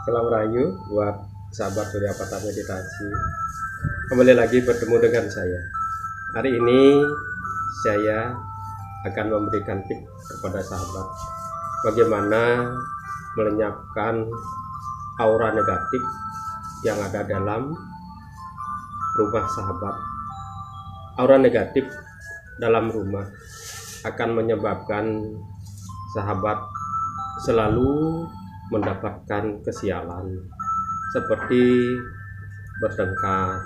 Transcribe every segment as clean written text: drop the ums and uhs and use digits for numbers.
Salam Rahayu buat sahabat Surya Patah Meditasi. Kembali lagi bertemu dengan saya. Hari ini saya akan memberikan tips kepada sahabat bagaimana melenyapkan aura negatif yang ada dalam rumah sahabat. Aura negatif dalam rumah akan menyebabkan sahabat selalu mendapatkan kesialan seperti bertengkar,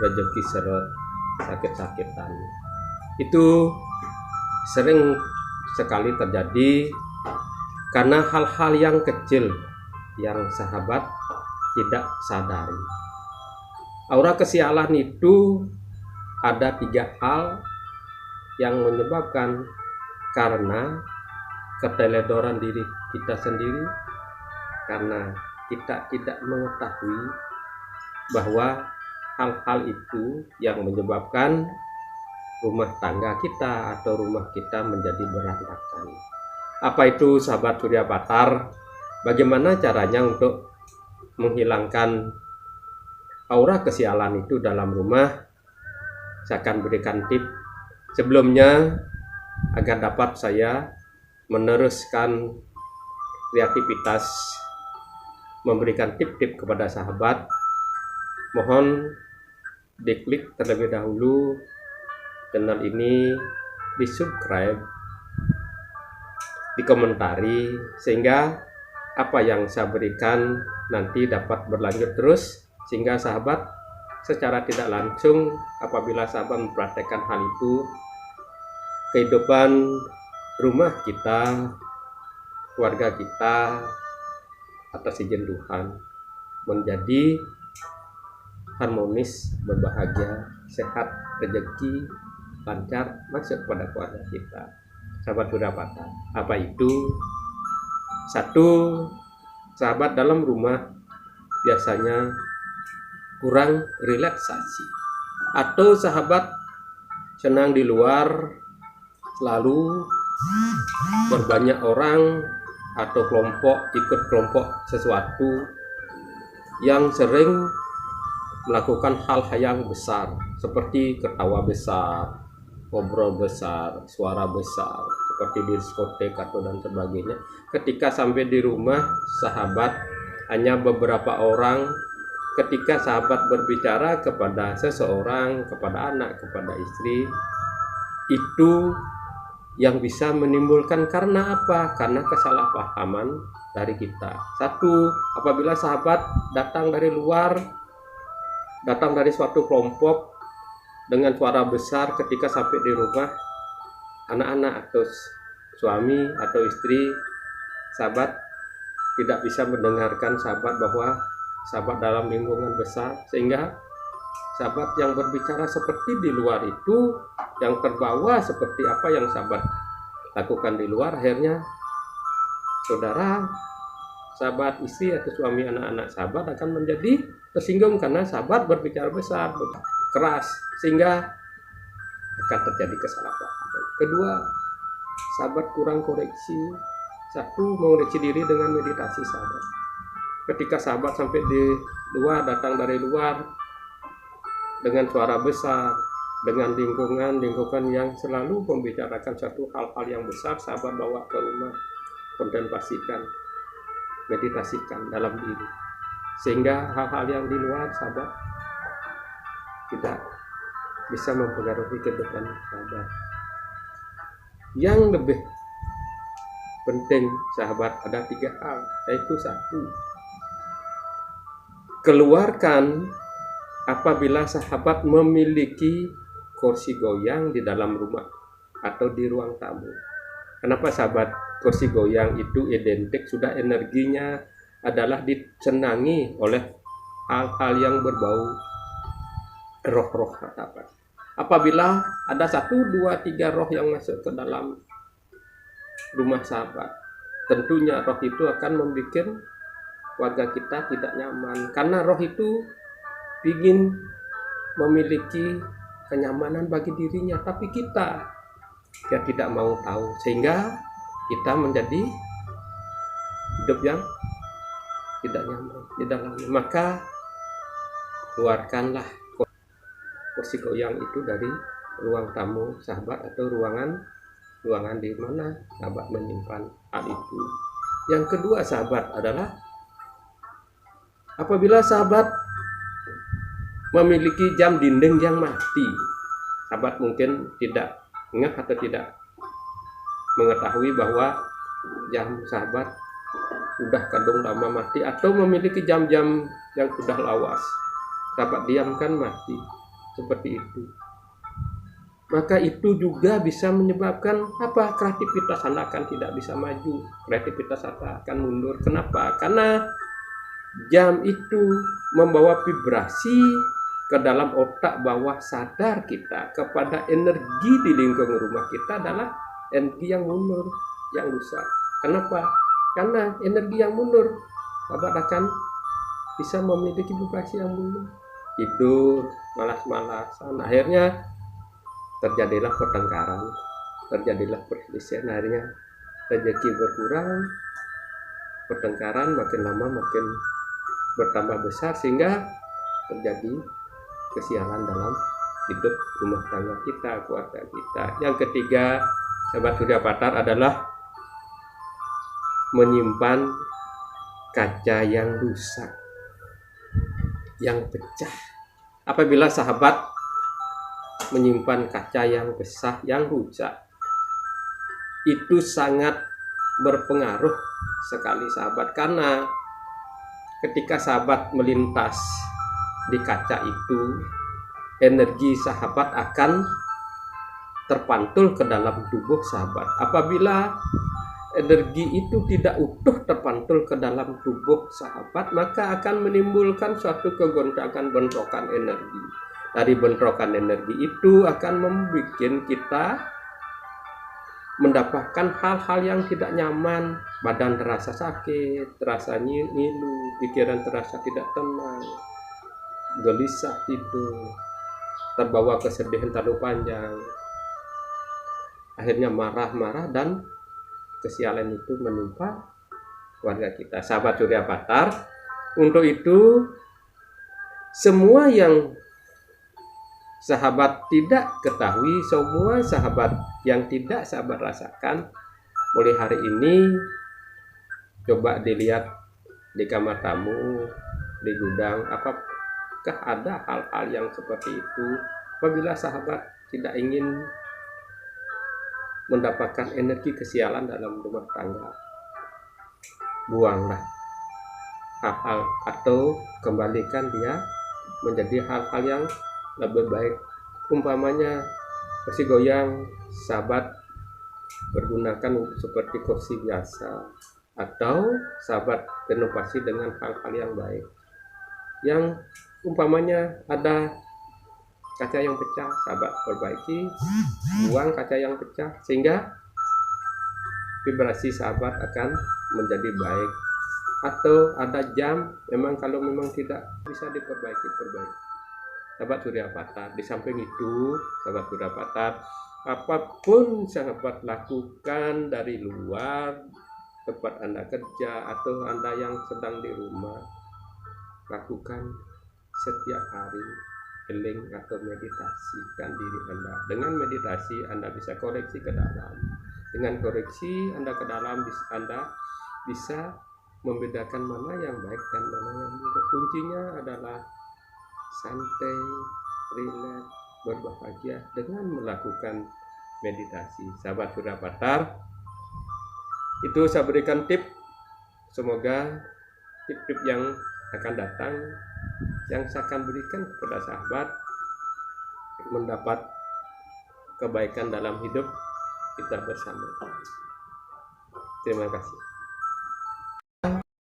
rezeki seret, sakit-sakitan. Itu sering sekali terjadi karena hal-hal yang kecil yang sahabat tidak sadari. Aura kesialan itu ada 3 hal yang menyebabkan, karena keteledoran diri kita sendiri, karena kita tidak mengetahui bahwa hal-hal itu yang menyebabkan rumah tangga kita atau rumah kita menjadi berantakan. Apa itu sahabat Surya Patar? Bagaimana caranya untuk menghilangkan aura kesialan itu dalam rumah? Saya akan berikan tips. Sebelumnya, agar dapat saya meneruskan kreativitas memberikan tip-tip kepada sahabat, mohon diklik terlebih dahulu channel ini, di subscribe, dikomentari, sehingga apa yang saya berikan nanti dapat berlanjut terus, sehingga sahabat secara tidak langsung apabila sahabat mempraktekkan hal itu, kehidupan rumah kita, keluarga kita atas izin Tuhan menjadi harmonis, berbahagia, sehat, rezeki lancar masuk kepada keluarga kita. Sahabat Surya Patah, apa itu? 1, sahabat dalam rumah biasanya kurang relaksasi, atau sahabat senang di luar, selalu berbanyak orang atau kelompok, ikut kelompok sesuatu yang sering melakukan hal-hal yang besar seperti ketawa besar, ngobrol besar, suara besar seperti di diskotek atau dan sebagainya. Ketika sampai di rumah sahabat hanya beberapa orang, ketika sahabat berbicara kepada seseorang, kepada anak, kepada istri, itu yang bisa menimbulkan karena apa? Karena kesalahpahaman dari kita. 1, apabila sahabat datang dari luar, datang dari suatu kelompok dengan suara besar, ketika sampai di rumah, anak-anak atau suami atau istri sahabat tidak bisa mendengarkan sahabat bahwa sahabat dalam lingkungan besar, sehingga sahabat yang berbicara seperti di luar itu, yang terbawa seperti apa yang sahabat lakukan di luar, akhirnya saudara, sahabat, istri atau suami, anak-anak sahabat akan menjadi tersinggung karena sahabat berbicara besar, keras, sehingga akan terjadi kesalahpahaman. 2, sahabat kurang koreksi. 1, mengoreksi diri dengan meditasi sahabat. Ketika sahabat sampai di luar, datang dari luar dengan suara besar, dengan lingkungan yang selalu membicarakan satu hal-hal yang besar, sahabat bawa ke rumah, kontemplasikan, meditasikan dalam diri, sehingga hal-hal yang di luar sahabat tidak bisa mempengaruhi kehidupan sahabat. Yang lebih penting sahabat ada 3 hal, yaitu 1, keluarkan apabila sahabat memiliki kursi goyang di dalam rumah atau di ruang tamu. Kenapa sahabat? Kursi goyang itu identik, sudah energinya adalah disenangi oleh hal-hal yang berbau roh-roh sahabat. Apabila ada 1, 2, 3 roh yang masuk ke dalam rumah sahabat, tentunya roh itu akan membuat warga kita tidak nyaman, karena roh itu ingin memiliki kenyamanan bagi dirinya, tapi kita tidak mau tahu, sehingga kita menjadi hidup yang tidak nyaman di dalamnya, maka keluarkanlah kursi goyang itu dari ruang tamu sahabat atau ruangan di mana sahabat menyimpan hal itu. Yang kedua sahabat adalah apabila sahabat memiliki jam dinding yang mati, sahabat mungkin tidak ingat atau tidak mengetahui bahwa jam sahabat sudah kadung lama mati atau memiliki jam-jam yang sudah lawas, sahabat diamkan mati seperti itu, maka itu juga bisa menyebabkan apa? Kreativitas Anda akan tidak bisa maju, kreativitas Anda akan mundur. Kenapa? Karena jam itu membawa vibrasi ke dalam otak bawah sadar kita kepada energi di lingkungan rumah kita adalah energi yang mundur, yang rusak. Kenapa? Karena energi yang mundur, sahabat akan bisa memiliki vibrasi yang mundur, tidur, malas-malasan, akhirnya terjadilah pertengkaran, terjadilah perselisihan, akhirnya rezeki berkurang, pertengkaran makin lama makin bertambah besar sehingga terjadi kesialan dalam hidup rumah tangga kita, keluarga kita. Yang ketiga, sahabat Surya Patar, adalah menyimpan kaca yang rusak, yang pecah. Apabila sahabat menyimpan kaca yang besar, yang rusak, itu sangat berpengaruh sekali sahabat, karena ketika sahabat melintas di kaca itu, energi sahabat akan terpantul ke dalam tubuh sahabat. Apabila energi itu tidak utuh terpantul ke dalam tubuh sahabat, maka akan menimbulkan suatu kegoncangan bentrokan energi. Dari bentrokan energi itu akan membuat kita mendapatkan hal-hal yang tidak nyaman, badan terasa sakit, terasa ngilu, pikiran terasa tidak tenang, gelisah tidur, terbawa kesedihan terlalu panjang, akhirnya marah-marah dan kesialan itu menimpa keluarga kita. Sahabat Surya Patar, untuk itu semua yang sahabat tidak ketahui, semua sahabat yang tidak sahabat rasakan, mulai hari ini coba dilihat di kamar tamu, di gudang, apakah ada hal-hal yang seperti itu. Apabila sahabat tidak ingin mendapatkan energi kesialan dalam rumah tangga, buanglah hal-hal atau kembalikan dia menjadi hal-hal yang lebih baik. Umpamanya kursi goyang, sahabat pergunakan seperti kursi biasa, atau sahabat renovasi dengan hal-hal yang baik. Yang umpamanya ada kaca yang pecah, sahabat perbaiki, buang kaca yang pecah, sehingga vibrasi sahabat akan menjadi baik. Atau ada jam, memang kalau memang tidak bisa diperbaiki, sahabat Surya Patar. Di samping itu, sahabat Surya Patar, apapun sahabat lakukan dari luar tempat Anda kerja atau Anda yang sedang di rumah, lakukan setiap hari healing atau meditasikan diri Anda. Dengan meditasi Anda bisa koreksi ke dalam. Dengan koreksi Anda ke dalam, Anda bisa membedakan mana yang baik dan mana yang buruk. Kuncinya adalah santai, rileks, berbahagia dengan melakukan meditasi. Sahabat Surya Patar, itu saya berikan tip. Semoga tip-tip yang akan datang, yang saya akan berikan kepada sahabat, mendapat kebaikan dalam hidup kita bersama. Terima kasih.